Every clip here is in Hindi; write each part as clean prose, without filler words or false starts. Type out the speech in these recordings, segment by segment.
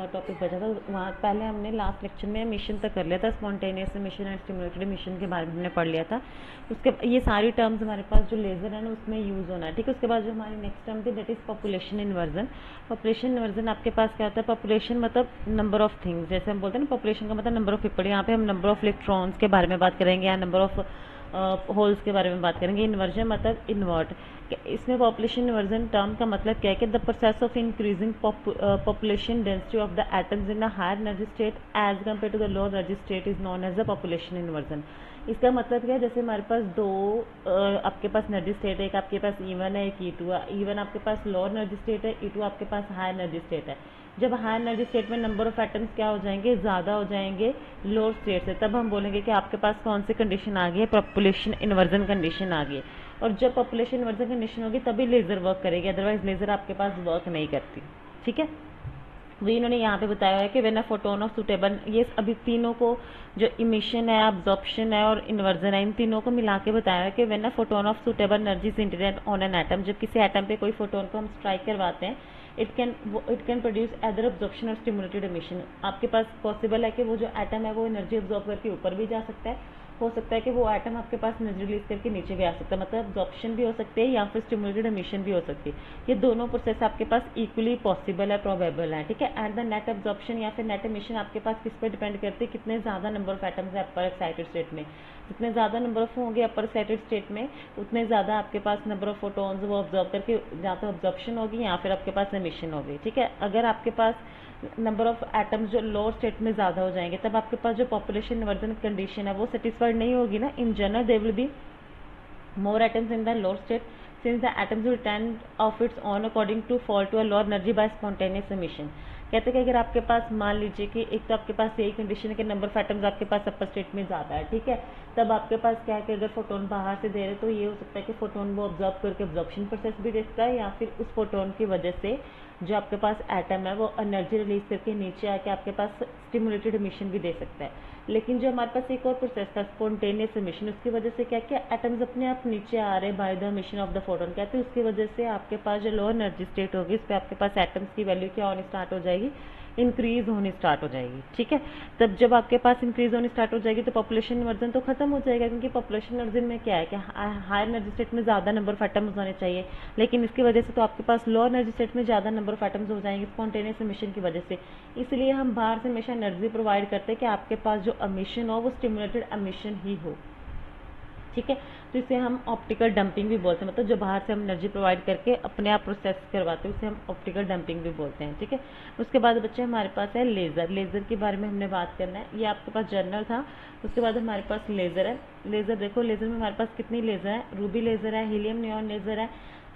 टॉपिक बचा था, वहाँ पहले हमने लास्ट लेक्चर में एमिशन तक कर लिया था, spontaneous emission and stimulated emission के बारे में हमने पढ़ लिया था। उसके ये सारी टर्म्स हमारे पास जो लेज़र है ना उसमें यूज़ होना है, ठीक है। उसके बाद जो हमारी नेक्स्ट टर्म थी that is population inversion. Population inversion आपके पास क्या होता है, पॉपुलेशन मतलब नंबर ऑफ थिंग्स, जैसे हम बोलते हैं ना पॉपुलेशन का मतलब नंबर ऑफ पीपल, यहाँ पे हम नंबर ऑफ इलेक्ट्रॉन्स के बारे में बात करेंगे या नंबर ऑफ होल्स के बारे में बात करेंगे। इन्वर्जन मतलब इन्वर्ट। इसमें पॉपुलेशन इन्वर्जन टर्म का मतलब क्या है कि the process of increasing population density of the atoms in a higher energy state as compare to the lower energy state is known as the population inversion. इसका मतलब क्या है, जैसे हमारे पास दो आपके पास एनर्जी स्टेट है, एक आपके पास E1 है, एक E2 है। E1 आपके पास लोअर एनर्जी स्टेट है, E2 आपके पास हाई एनर्जी स्टेट है। जब हाई एनर्जी स्टेट में नंबर ऑफ एटम्स क्या हो जाएंगे, ज़्यादा हो जाएंगे लोअर स्टेट से, तब हम बोलेंगे कि आपके पास कौन सी कंडीशन आ गई है, पॉपुलेशन इन्वर्जन कंडीशन आ गई है। और जब पॉपुलेशन इन्वर्जन कंडीशन होगी तभी लेज़र वर्क करेगी, अदरवाइज लेज़र आपके पास वर्क नहीं करती, ठीक है। वही इन्होंने यहाँ पे बताया है कि when a photon of suitable, ये अभी तीनों को जो इमिशन है, अब्जॉर्प्शन है और इन्वर्जन है, इन तीनों को मिला के बताया है कि when a photon of suitable energy is incident on an atom, जब किसी एटम पे कोई फोटोन को हम स्ट्राइक करवाते हैं, it can produce either absorption और स्टिमुलेटेड इमिशन। आपके पास पॉसिबल है कि वो जो एटम है वो एनर्जी अब्जॉर्ब करके ऊपर भी जा सकता है, हो सकता है कि वो एटम आपके पास एनर्जी रिलीज करके नीचे भी आ सकता है, मतलब अब्जॉर्प्शन भी हो सकती है या फिर स्टिमुलेटेड एमिशन भी हो सकती है। ये दोनों प्रोसेस आपके पास इक्वली पॉसिबल है, प्रोबेबल है, ठीक है। एंड द नेट अब्जॉर्प्शन या फिर नेट एमिशन आपके पास किस पर डिपेंड करती है, कितने ज़्यादा नंबर ऑफ एटम्स है अपर एक्साइटेड स्टेट में। जितने ज़्यादा नंबर ऑफ होंगे अपर एक्साइटेड स्टेट में, उतने ज़्यादा आपके पास नंबर ऑफ फोटोन्स वो ऑब्जॉर्व करके या तो अब्जॉर्प्शन होगी या फिर आपके पास एमिशन होगी, ठीक है। अगर आपके पास नंबर ऑफ एटम्स जो लोअर स्टेट में ज़्यादा हो जाएंगे, तब आपके पास जो पॉपुलेशन इन्वर्जन कंडीशन है वो सेटिस्फाइड नहीं होगी ना। In general there will be more atoms in the lower state since the atoms will tend of its own according to fall to a lower energy by spontaneous emission। कहते हैं कि अगर आपके पास मान लीजिए कि एक तो आपके पास यही कंडीशन है कि नंबर ऑफ एटम्स आपके पास अपर स्टेट में ज़्यादा है, ठीक है, तब आपके पास क्या है कि अगर फोटोन बाहर से दे रहे तो ये हो सकता है कि फोटोन वो ऑब्जॉर्व करके ऑब्जॉर्प्शन प्रोसेस भी दे सकता है, या फिर उस फोटोन की वजह से जो आपके पास एटम है वो एनर्जी रिलीज करके नीचे आके आपके पास स्टिमुलेटेड एमिशन भी दे सकता है। लेकिन जो हमारे पास एक और प्रोसेस था स्पॉन्टेनियस एमिशन, उसकी वजह से क्या क्या एटम्स अपने आप नीचे आ रहे by the emission of the photon, कहते हैं उसकी वजह से आपके पास जो लोअर एनर्जी स्टेट होगी उस पर आपके पास एटम्स की वैल्यू क्या होनी स्टार्ट हो जाएगी, इंक्रीज होनी स्टार्ट हो जाएगी, ठीक है। तब जब आपके पास इंक्रीज होनी स्टार्ट हो जाएगी तो पॉपुलेशन इन्वर्जन तो खत्म हो जाएगा, क्योंकि पॉपुलेशन इन्वर्जन में क्या है कि हायर एनर्जी स्टेट में ज़्यादा नंबर ऑफ एटम्स होने चाहिए, लेकिन इसकी वजह से तो आपके पास लोअर एनर्जी स्टेट में ज़्यादा नंबर ऑफ एटम्स हो जाएंगे स्पॉन्टेनियस एमिशन की वजह से। इसलिए हम बाहर से हमेशा एनर्जी प्रोवाइड करते हैं कि आपके पास जो एमिशन हो वो स्टिमुलेटेड एमिशन ही हो, ठीक है। तो इसे हम ऑप्टिकल डंपिंग भी बोलते हैं, मतलब जो बाहर से हम एनर्जी प्रोवाइड करके अपने आप प्रोसेस करवाते हैं उसे हम ऑप्टिकल डंपिंग भी बोलते हैं, ठीक है। उसके बाद बच्चे हमारे पास है लेज़र। लेज़र के बारे में हमने बात करना है, ये आपके पास जर्नल था। उसके बाद हमारे पास लेज़र है। लेज़र देखो, लेज़र में हमारे पास कितनी लेज़र है, रूबी लेज़र है, हीलियम नियॉन लेज़र है,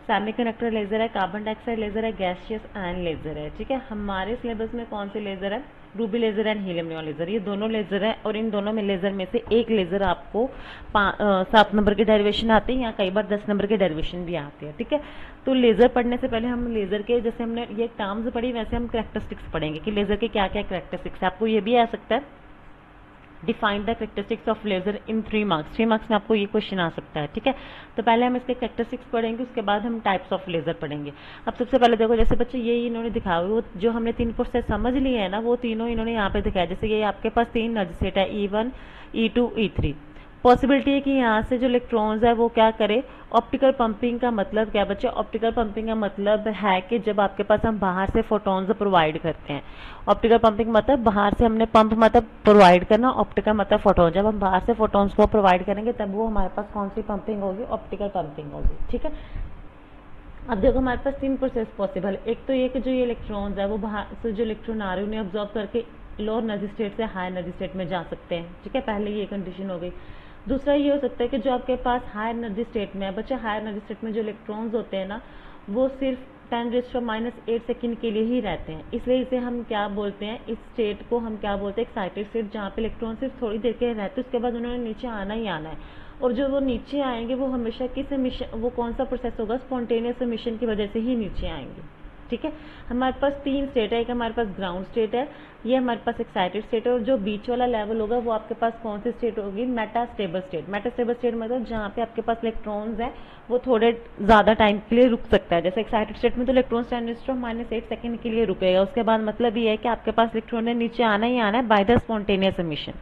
सेमीकंडक्टर लेज़र है, कार्बन डाइऑक्साइड लेज़र है, गैसियस आयन लेज़र है, ठीक है। हमारे सिलेबस में कौन से लेज़र है, Ruby laser and helium neon laser, ये दोनों लेज़र है। और इन दोनों में लेज़र में से एक लेज़र आपको 7 नंबर की डेरिवेशन आती है या कई बार 10 नंबर की डेरिवेशन भी आती है, ठीक है। तो लेज़र पढ़ने से पहले हम लेज़र के, जैसे हमने ये टर्म्स पढ़ी वैसे हम कैरेक्टरिस्टिक्स पढ़ेंगे कि लेज़र के क्या क्या कैरेक्टरिस्टिक्स है। आपको ये भी आ सकता है define the characteristics of laser in 3 marks. 3 marks में आपको ये क्वेश्चन आ सकता है, ठीक है। तो पहले हम इसके कैरेक्टरिस्टिक्स पढ़ेंगे, उसके बाद हम टाइप्स ऑफ लेज़र पढ़ेंगे। अब सबसे पहले देखो, जैसे बच्चे ये इन्होंने दिखाया वो जो हमने 3 प्रोसेस समझ लिए हैं ना, वो तीनों इन्होंने यहाँ पे दिखाया। जैसे ये आपके पास 3 एनर्जी स्टेट है, E1, E2, E3। पॉसिबिलिटी है कि यहाँ से जो इलेक्ट्रॉन्स है वो क्या करे, ऑप्टिकल पंपिंग का मतलब क्या बच्चे, ऑप्टिकल पंपिंग का मतलब है कि जब आपके पास हम बाहर से फोटॉन्स प्रोवाइड करते हैं। ऑप्टिकल पंपिंग मतलब बाहर से हमने पंप मतलब प्रोवाइड करना, ऑप्टिकल मतलब फोटोन, जब हम बाहर से फोटॉन्स को प्रोवाइड करेंगे तब वो हमारे पास कौन सी पंपिंग होगी, ऑप्टिकल पंपिंग होगी, ठीक है। अब देखो हमारे पास 3 प्रोसेस पॉसिबल है। एक तो ये कि जो ये इलेक्ट्रॉन्स है वो बाहर से जो इलेक्ट्रॉन आ रहे हैं उन्हें ऑब्जॉर्व करके लोअर एनर्जी स्टेट से हाई एनर्जी स्टेट में जा सकते हैं, ठीक है, पहले ये कंडीशन हो गई। दूसरा ये हो सकता है कि जो आपके पास हाई एनर्जी स्टेट में है बच्चे, हाई एनर्जी स्टेट में जो इलेक्ट्रॉन्स होते हैं ना वो सिर्फ 10⁻⁸ सेकंड के लिए ही रहते हैं, इसलिए इसे हम क्या बोलते हैं, इस स्टेट को हम क्या बोलते हैं, एक्साइटेड स्टेट, जहाँ पे इलेक्ट्रॉन सिर्फ थोड़ी देर के रहते हैं उसके बाद उन्होंने नीचे आना ही आना है। और जो वो नीचे आएंगे वो हमेशा किस एमिशन, वो कौन सा प्रोसेस होगा, स्पॉन्टेनियस एमिशन की वजह से ही नीचे आएंगे, ठीक है। हमारे पास 3 स्टेट है, एक हमारे पास ग्राउंड स्टेट है, ये हमारे पास एक्साइटेड स्टेट है, और जो बीच वाला लेवल होगा वो आपके पास कौन सी स्टेट होगी, मेटास्टेबल स्टेट। मेटास्टेबल स्टेट मतलब जहाँ पे आपके पास इलेक्ट्रॉन्स हैं वो थोड़े ज़्यादा टाइम के लिए रुक सकता है। जैसे एक्साइटेड स्टेट में तो इलेक्ट्रॉन -8 सेकंड के लिए रुकेगा, उसके बाद मतलब ये है कि आपके पास इलेक्ट्रॉन ने नीचे आना ही आना है बाय द स्पॉन्टेनियस एमिशन।